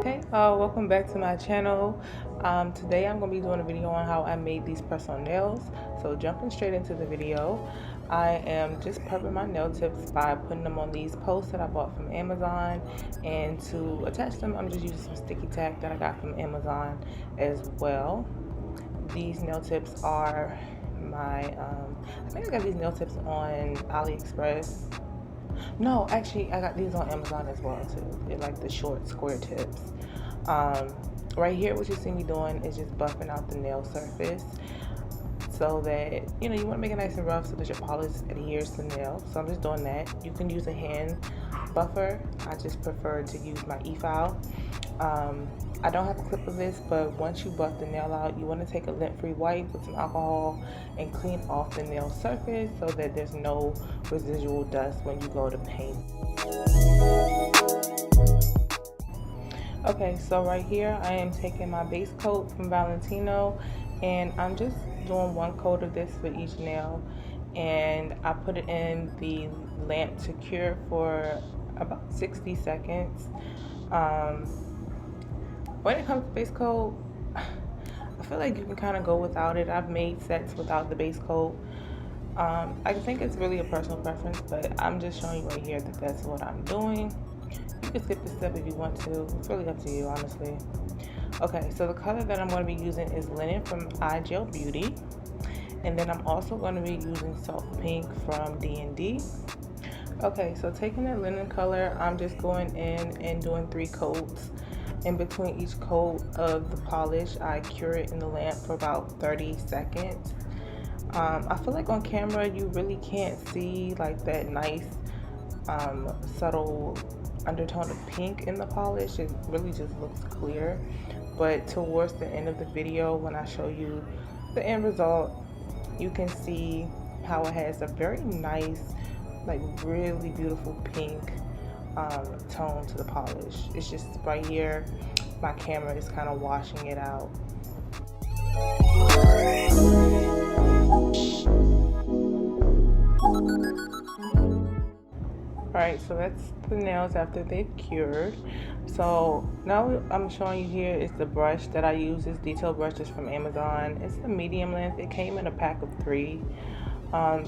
Hey, welcome back to my channel. Today I'm going to be doing a video on how I made these personal nails. So jumping straight into the video, I am just prepping my nail tips by putting them on these posts that I bought from Amazon, and to attach them I'm just using some sticky tack that I got from Amazon as well. These nail tips are I think I got these nail tips on AliExpress. No, actually, I got these on Amazon as well too. They're like the short square tips. Um, right here, what you see me doing is just buffing out the nail surface so that you want to make it nice and rough so that your polish adheres to the nail. So I'm just doing that. You can use a hand buffer. I just prefer to use my e-file. I don't have a clip of this, but once you buff the nail out, you want to take a lint-free wipe with some alcohol and clean off the nail surface so that there's no residual dust when you go to paint. Okay, so right here I am taking my base coat from Valentino, and I'm just doing one coat of this for each nail, and I put it in the lamp to cure for about 60 seconds. When it comes to base coat, I feel like you can kind of go without it. I've made sets without the base coat. I think it's really a personal preference, but I'm just showing you right here that that's what I'm doing. You can skip this step if you want to. It's really up to you, honestly. Okay, so the color that I'm going to be using is Linen from iGel Beauty. And then I'm also going to be using Soft Pink from D&D. Okay, so taking that linen color, I'm just going in and doing 3 coats. In between each coat of the polish, I cure it in the lamp for about 30 seconds. I feel like on camera you really can't see like that nice subtle undertone of pink in the polish. It really just looks clear, but towards the end of the video, when I show you the end result, you can see how it has a very nice, like really beautiful pink tone to the polish. It's just right here, my camera is kind of washing it out. Alright, so that's the nails after they've cured. So now I'm showing you here is the brush that I use. This detail brush is from Amazon. It's a medium length. It came in a pack of 3.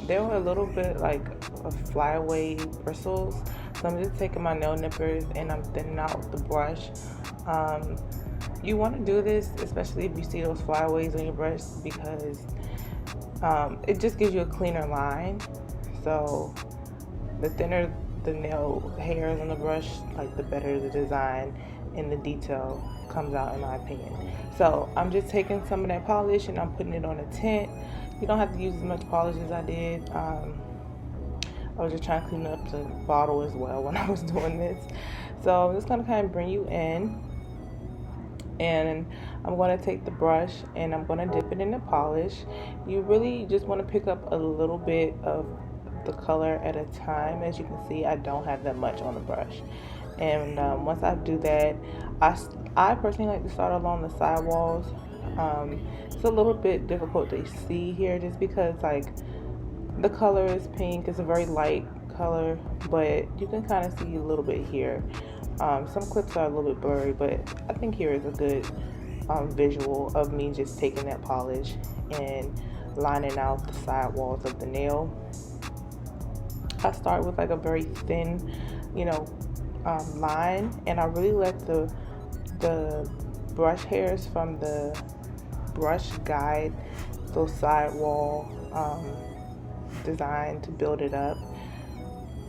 They were a little bit like flyaway bristles, so I'm just taking my nail nippers and I'm thinning out the brush. You want to do this especially if you see those flyaways on your brush, because it just gives you a cleaner line. So the thinner the nail hairs on the brush, like the better the design and the detail comes out, in my opinion. So I'm just taking some of that polish and I'm putting it on a tint. You don't have to use as much polish as I did. I was just trying to clean up the bottle as well when I was doing this. So I'm just going to kind of bring you in, and I'm going to take the brush and I'm going to dip it in the polish. You really just want to pick up a little bit of the color at a time. As you can see, I don't have that much on the brush, and once I do that, I personally like to start along the side walls. It's a little bit difficult to see here just because like the color is pink. It's a very light color, but you can kind of see a little bit here. Some clips are a little bit blurry, but I think here is a good visual of me just taking that polish and lining out the side walls of the nail. I start with like a very thin, line, and I really let the brush hairs from the brush guide those sidewall design to build it up.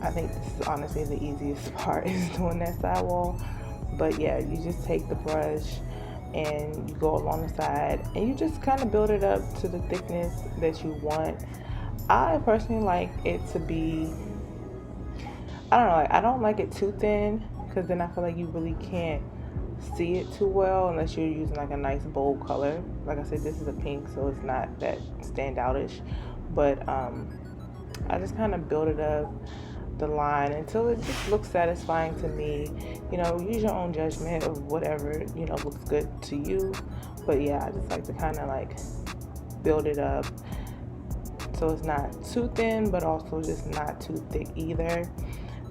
I think this is honestly the easiest part, is doing that sidewall. But yeah, you just take the brush and you go along the side and you just kind of build it up to the thickness that you want. I personally like it to be, I don't like it too thin, because then I feel like you really can't see it too well unless you're using like a nice bold color. Like I said, this is a pink, so it's not that standoutish, but I just kind of build it up the line until it just looks satisfying to me. Use your own judgment of whatever looks good to you, but yeah, I just like to kind of like build it up so it's not too thin but also just not too thick either.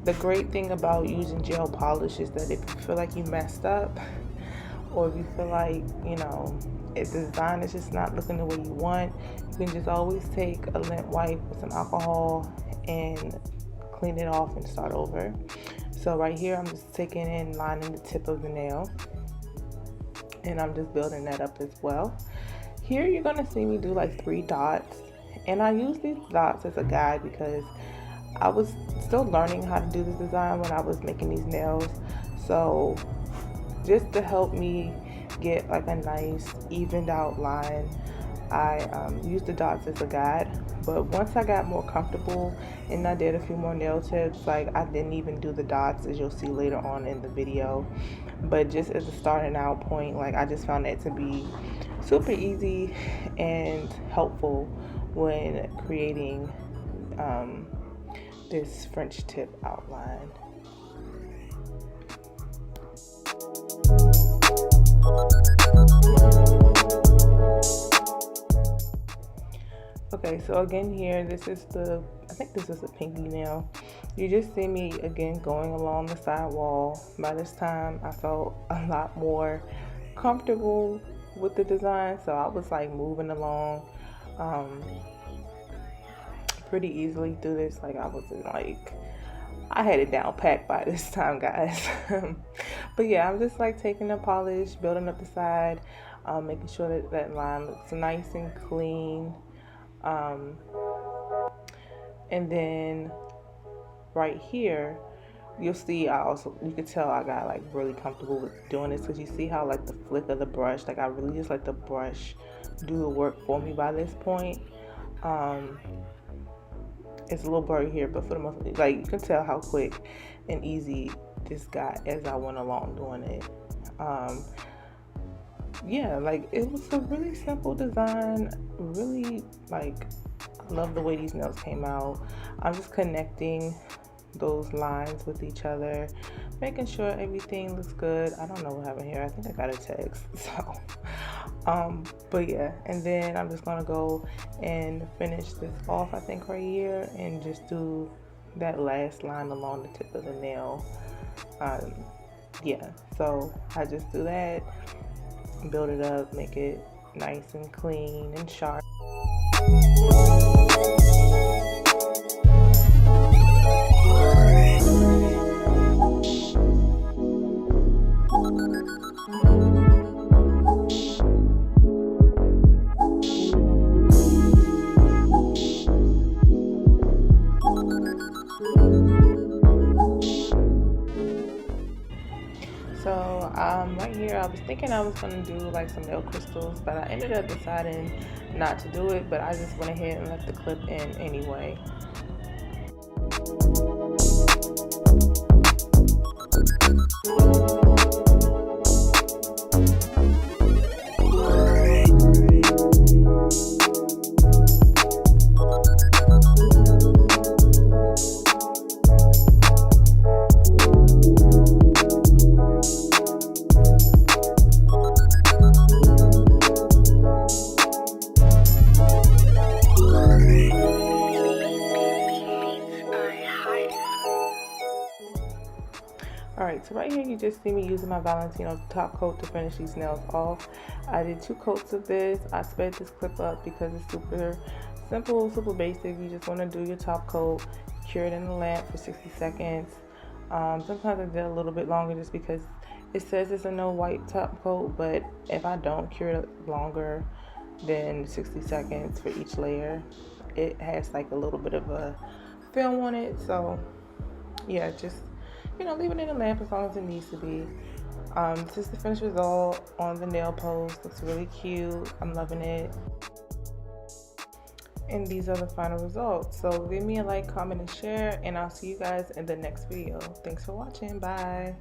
The great thing about using gel polish is that if you feel like you messed up, or if you feel like, the design is just not looking the way you want, you can just always take a lint wipe with some alcohol and clean it off and start over. So right here, I'm just taking and lining the tip of the nail, and I'm just building that up as well. Here you're gonna see me do like 3 dots, and I use these dots as a guide because I was still learning how to do this design when I was making these nails. So just to help me get like a nice evened out line, I used the dots as a guide. But once I got more comfortable and I did a few more nail tips, like I didn't even do the dots, as you'll see later on in the video. But just as a starting out point, like I just found that to be super easy and helpful when creating this French tip outline. Okay, so again here, I think this is a pinky nail. You just see me again going along the side wall. By this time, I felt a lot more comfortable with the design, so I was like moving along pretty easily through this. Like I had it down packed by this time, guys. But yeah, I'm just like taking the polish, building up the side, making sure that that line looks nice and clean. And then right here, you'll see you can tell I got like really comfortable with doing this, because you see how like the flick of the brush, like I really just let the brush do the work for me by this point. It's a little blurry here, but for the most, like you can tell how quick and easy this got as I went along doing it. Yeah, like it was a really simple design. Really, like, I love the way these nails came out. I'm just connecting those lines with each other, making sure everything looks good. I don't know what happened here. I think I got a text. So but yeah, and then I'm just gonna go and finish this off, I think right here, and just do that last line along the tip of the nail. Yeah, so I just do that, build it up, make it nice and clean and sharp. So right here, I was thinking I was going to do like some nail crystals, but I ended up deciding not to do it, but I just went ahead and left the clip in anyway. Alright, so right here you just see me using my Valentino top coat to finish these nails off. I did 2 coats of this. I sped this clip up because it's super simple, super basic. You just want to do your top coat, cure it in the lamp for 60 seconds. Sometimes I did a little bit longer just because it says it's a no white top coat, but if I don't cure it longer than 60 seconds for each layer, it has like a little bit of a film on it. So yeah, just leave it in the lamp as long as it needs to be. This is the finished result on the nail post. Looks really cute. I'm loving it. And these are the final results. So give me a like, comment, and share, and I'll see you guys in the next video. Thanks for watching. Bye.